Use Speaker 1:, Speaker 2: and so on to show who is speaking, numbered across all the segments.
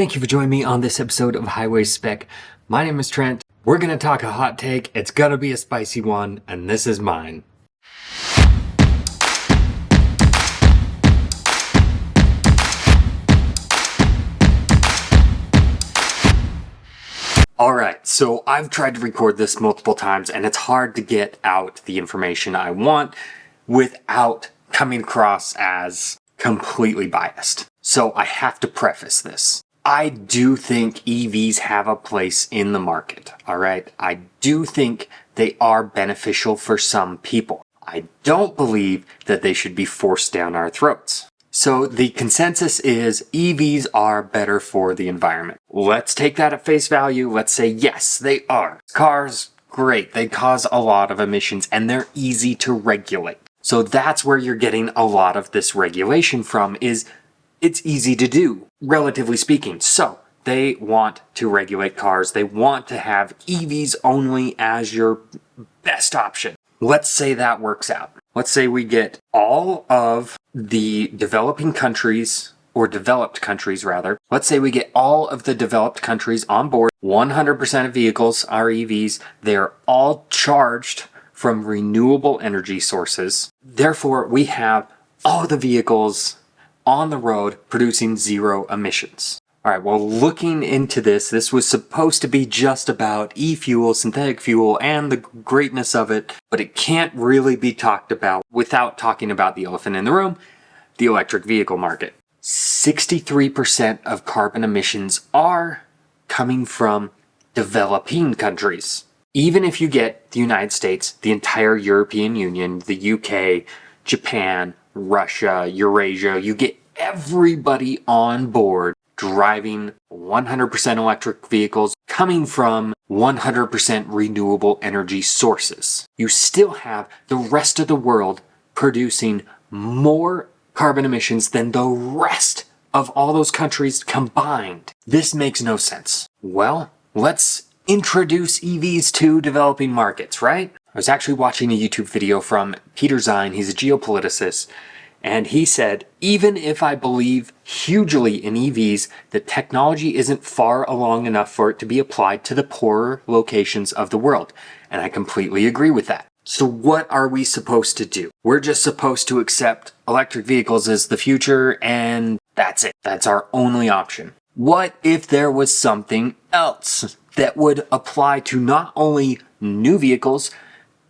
Speaker 1: Thank you for joining me on this episode of Highway Spec. My name is Trent. We're going to talk a hot take. It's going to be a spicy one, and this is mine. Alright, so I've tried to record this multiple times, and it's hard to get out the information I want without coming across as completely biased. So I have to preface this. I do think EVs have a place in the market, alright? I do think they are beneficial for some people. I don't believe that they should be forced down our throats. So the consensus is EVs are better for the environment. Let's take that at face value. Let's say yes, they are. Cars, great. They cause a lot of emissions and they're easy to regulate. So that's where you're getting a lot of this regulation from, is it's easy to do, relatively speaking. So they want to regulate cars. They want to have EVs only as your best option. Let's say that works out. Let's say we get all of the developing countries, or developed countries rather. Let's say we get all of the developed countries on board. 100% of vehicles are EVs. They're all charged from renewable energy sources. Therefore, we have all the vehicles on the road producing zero emissions. All right, well, looking into this was supposed to be just about e-fuel, synthetic fuel, and the greatness of it, but it can't really be talked about without talking about the elephant in the room, the electric vehicle market. 63% of carbon emissions are coming from developing countries. Even if you get the United States, the entire European Union, the UK, Japan, Russia, Eurasia, you get everybody on board driving 100% electric vehicles coming from 100% renewable energy sources. You still have the rest of the world producing more carbon emissions than the rest of all those countries combined. This makes no sense. Well, let's introduce EVs to developing markets, right? I was actually watching a YouTube video from Peter Zine. He's a geopoliticist. And he said, even if I believe hugely in EVs, the technology isn't far along enough for it to be applied to the poorer locations of the world. And I completely agree with that. So what are we supposed to do? We're just supposed to accept electric vehicles as the future, and that's it. That's our only option. What if there was something else that would apply to not only new vehicles,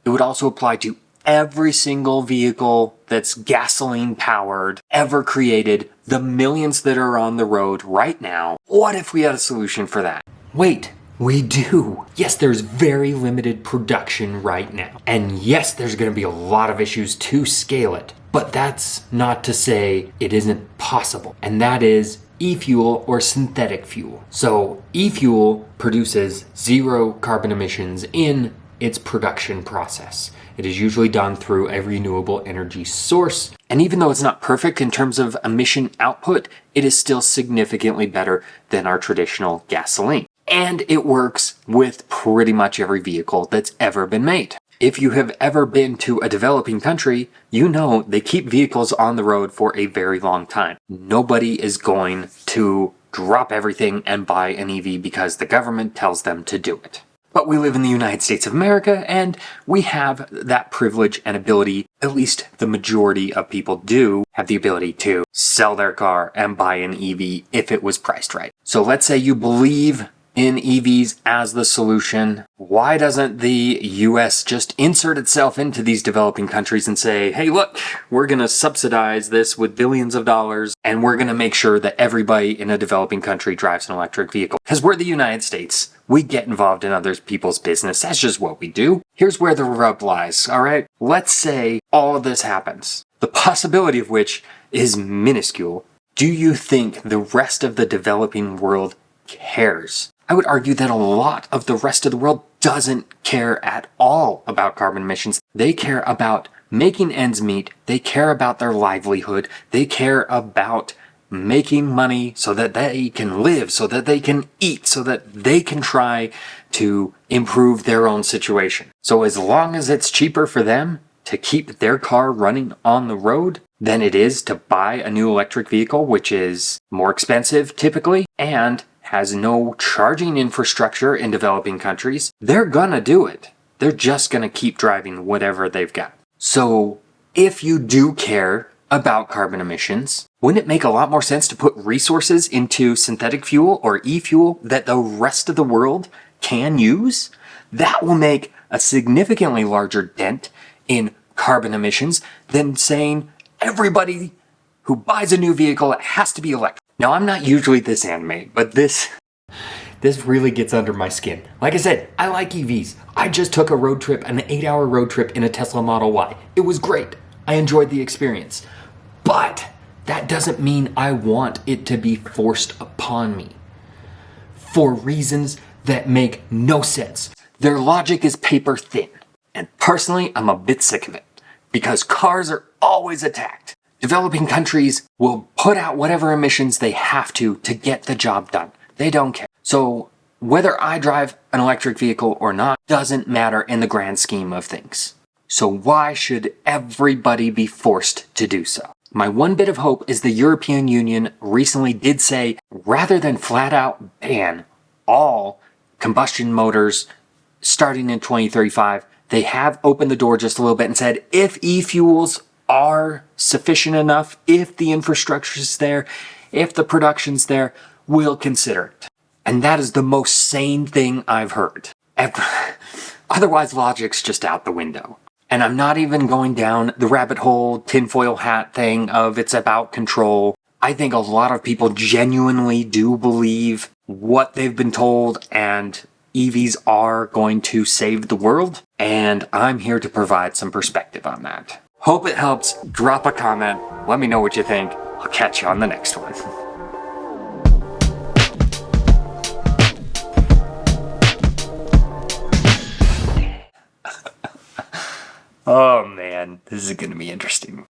Speaker 1: it would also apply to every single vehicle that's gasoline powered ever created, the millions that are on the road right now? What if we had a solution for that? Wait, we do. Yes, there's very limited production right now. And yes, there's going to be a lot of issues to scale it. But that's not to say it isn't possible. And that is e-fuel or synthetic fuel. So e-fuel produces zero carbon emissions in its production process. It is usually done through a renewable energy source. And even though it's not perfect in terms of emission output, it is still significantly better than our traditional gasoline. And it works with pretty much every vehicle that's ever been made. If you have ever been to a developing country, you know they keep vehicles on the road for a very long time. Nobody is going to drop everything and buy an EV because the government tells them to do it. But we live in the United States of America, and we have that privilege and ability, at least the majority of people do have the ability to sell their car and buy an EV if it was priced right. So let's say you believe in EVs as the solution. Why doesn't the US just insert itself into these developing countries and say, hey, look, we're going to subsidize this with billions of dollars, and we're going to make sure that everybody in a developing country drives an electric vehicle? Because we're the United States. We get involved in other people's business. That's just what we do. Here's where the rub lies, all right? Let's say all of this happens, the possibility of which is minuscule. Do you think the rest of the developing world cares? I would argue that a lot of the rest of the world doesn't care at all about carbon emissions. They care about making ends meet. They care about their livelihood. They care about making money so that they can live, so that they can eat, so that they can try to improve their own situation. So as long as it's cheaper for them, to keep their car running on the road than it is to buy a new electric vehicle, which is more expensive typically and has no charging infrastructure in developing countries, they're gonna do it. They're just gonna keep driving whatever they've got. So if you do care about carbon emissions, wouldn't it make a lot more sense to put resources into synthetic fuel or e-fuel that the rest of the world can use? That will make a significantly larger dent in carbon emissions than saying everybody who buys a new vehicle, it has to be electric. Now, I'm not usually this animated, but this really gets under my skin. Like I said, I like EVs. I just took a road trip, an 8-hour road trip in a Tesla Model Y. It was great. I enjoyed the experience. But that doesn't mean I want it to be forced upon me for reasons that make no sense. Their logic is paper thin. And personally, I'm a bit sick of it because cars are always attacked. Developing countries will put out whatever emissions they have to get the job done. They don't care. So whether I drive an electric vehicle or not doesn't matter in the grand scheme of things. So why should everybody be forced to do so? My one bit of hope is the European Union recently did say, rather than flat out ban all combustion motors starting in 2035, they have opened the door just a little bit and said, if e-fuels are sufficient enough, if the infrastructure is there, if the production's there, we'll consider it. And that is the most sane thing I've heard. Otherwise, logic's just out the window. And I'm not even going down the rabbit hole tinfoil hat thing of it's about control. I think a lot of people genuinely do believe what they've been told and EVs are going to save the world. And I'm here to provide some perspective on that. Hope it helps. Drop a comment. Let me know what you think. I'll catch you on the next one. Oh man, this is going to be interesting.